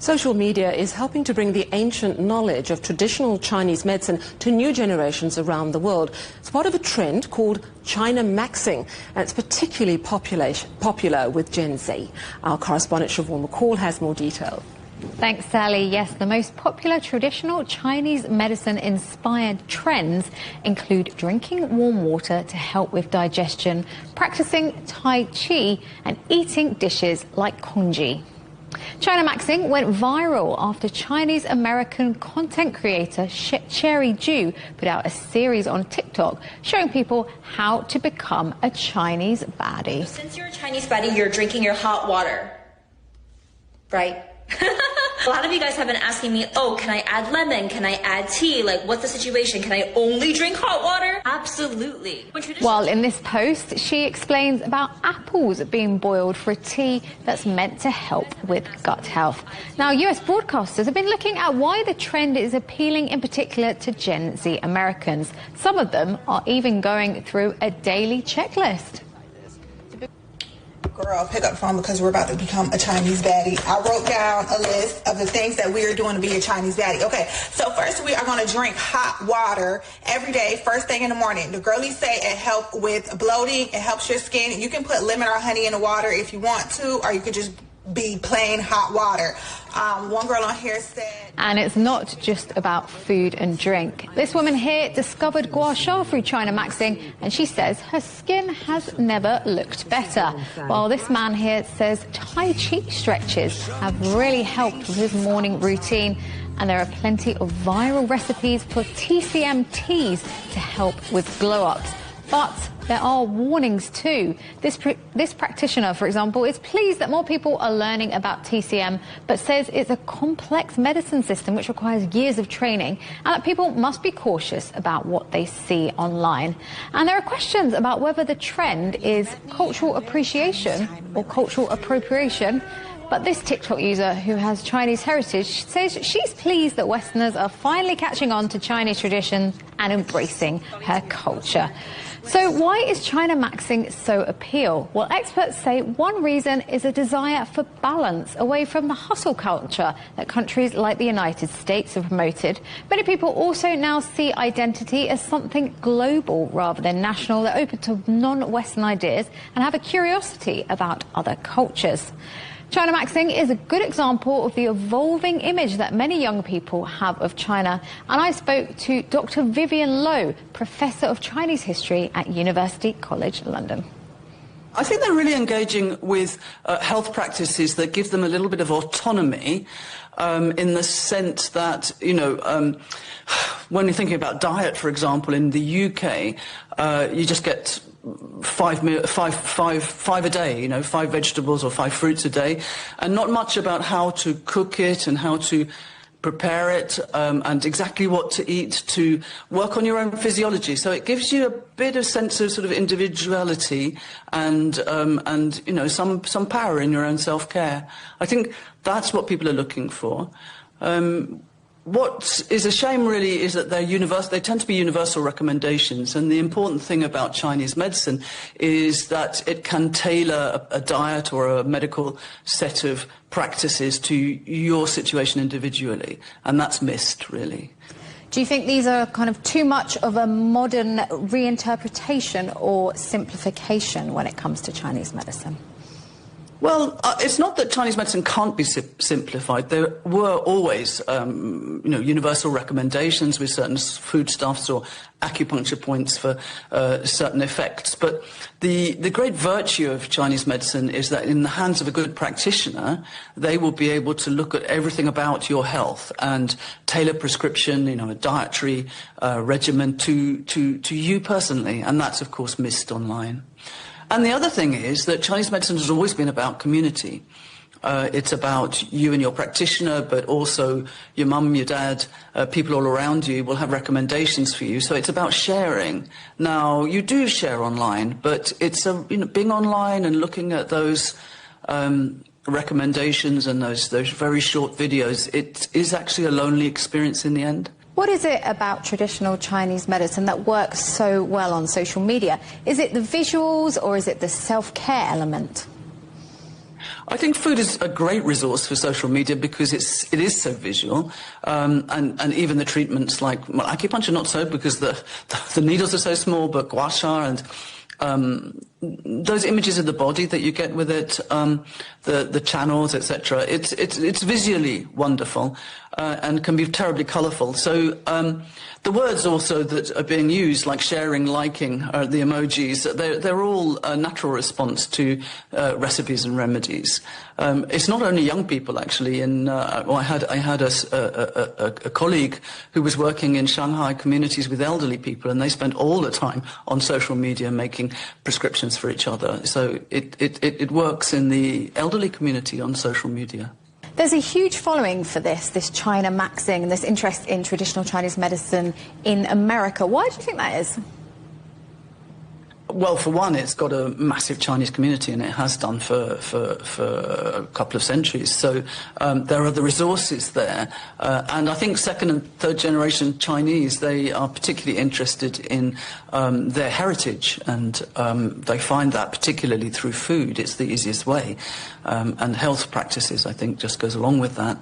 Social media is helping to bring the ancient knowledge of traditional Chinese medicine to new generations around the world. It's part of a trend called Chinamaxxing, and it's particularly popular with Gen Z. Our correspondent Siobhan McCall has more detail. Thanks, Sally. Yes, the most popular traditional Chinese medicine-inspired trends include drinking warm water to help with digestion, practicing Tai Chi, and eating dishes like congee. Chinamaxxing went viral after Chinese-American content creator Cherry Ju put out a series on TikTok showing people how to become a Chinese baddie. Since you're a Chinese baddie, you're drinking your hot water, right? A lot of you guys have been asking me, oh, can I add lemon? Can I add tea? Like, what's the situation? Can I only drink hot water? Absolutely. While in this post, she explains about apples being boiled for a tea that's meant to help with gut health. Now, US broadcasters have been looking at why the trend is appealing in particular to Gen Z Americans. Some of them are even going through a daily checklist. Girl, pick up the phone because we're about to become a Chinese baddie. I wrote down a list of the things that we are doing to be a Chinese baddie. Okay, so first we are going to drink hot water every day, first thing in the morning. The girlies say it helps with bloating, it helps your skin. You can put lemon or honey in the water if you want to, or you could just be plain hot water. One girl on here said... And it's not just about food and drink. This woman here discovered gua sha through Chinamaxxing, and she says her skin has never looked better. While this man here says Tai Chi stretches have really helped with his morning routine, and there are plenty of viral recipes for TCM teas to help with glow-ups. But there are warnings too. This practitioner, for example, is pleased that more people are learning about TCM, but says it's a complex medicine system which requires years of training, and that people must be cautious about what they see online. And there are questions about whether the trend is cultural appreciation or cultural appropriation. But this TikTok user who has Chinese heritage says she's pleased that Westerners are finally catching on to Chinese traditions and embracing her culture. So why is Chinamaxxing so appeal? Well, experts say one reason is a desire for balance away from the hustle culture that countries like the United States have promoted. Many people also now see identity as something global rather than national. They're open to non-Western ideas and have a curiosity about other cultures. Chinamaxxing is a good example of the evolving image that many young people have of China. And I spoke to Dr. Vivian Low, Professor of Chinese History at University College London. I think they're really engaging with health practices that give them a little bit of autonomy in the sense that, you know, when you're thinking about diet, for example, in the UK, you just get five a day, you know, 5 vegetables or 5 fruits a day, and not much about how to cook it and how to prepare it and exactly what to eat to work on your own physiology. So it gives you a bit of sense of sort of individuality and you know, some power in your own self-care. I think that's what people are looking for. What is a shame, really, is that they tend to be universal recommendations, and the important thing about Chinese medicine is that it can tailor a diet or a medical set of practices to your situation individually, and that's missed, really. Do you think these are kind of too much of a modern reinterpretation or simplification when it comes to Chinese medicine? Well, it's not that Chinese medicine can't be simplified. There were always, you know, universal recommendations with certain foodstuffs or acupuncture points for certain effects. But the great virtue of Chinese medicine is that in the hands of a good practitioner, they will be able to look at everything about your health and tailor prescription, you know, a dietary regimen to you personally. And that's, of course, missed online. And the other thing is that Chinese medicine has always been about community. It's about you and your practitioner, but also your mum, your dad, people all around you will have recommendations for you. So it's about sharing. Now, you do share online, but it's you know, being online and looking at those recommendations and those very short videos, it is actually a lonely experience in the end. What is it about traditional Chinese medicine that works so well on social media? Is it the visuals or is it the self-care element? I think food is a great resource for social media because it is so visual, and even the treatments like, well, acupuncture not so because the needles are so small, but gua sha and those images of the body that you get with it, the channels, etc. It's visually wonderful and can be terribly colourful. So the words also that are being used, like sharing, liking, the emojis, they're all a natural response to recipes and remedies. It's not only young people actually. I had a colleague who was working in Shanghai communities with elderly people, and they spent all the time on social media making prescriptions for each other. So it works in the elderly community on social media. There's a huge following for this Chinamaxxing, and this interest in traditional Chinese medicine in America. Why do you think that is? Well, for one, it's got a massive Chinese community, and it has done for a couple of centuries. So there are the resources there. And I think second and third generation Chinese, they are particularly interested in their heritage, and they find that particularly through food. It's the easiest way. And health practices, I think, just goes along with that.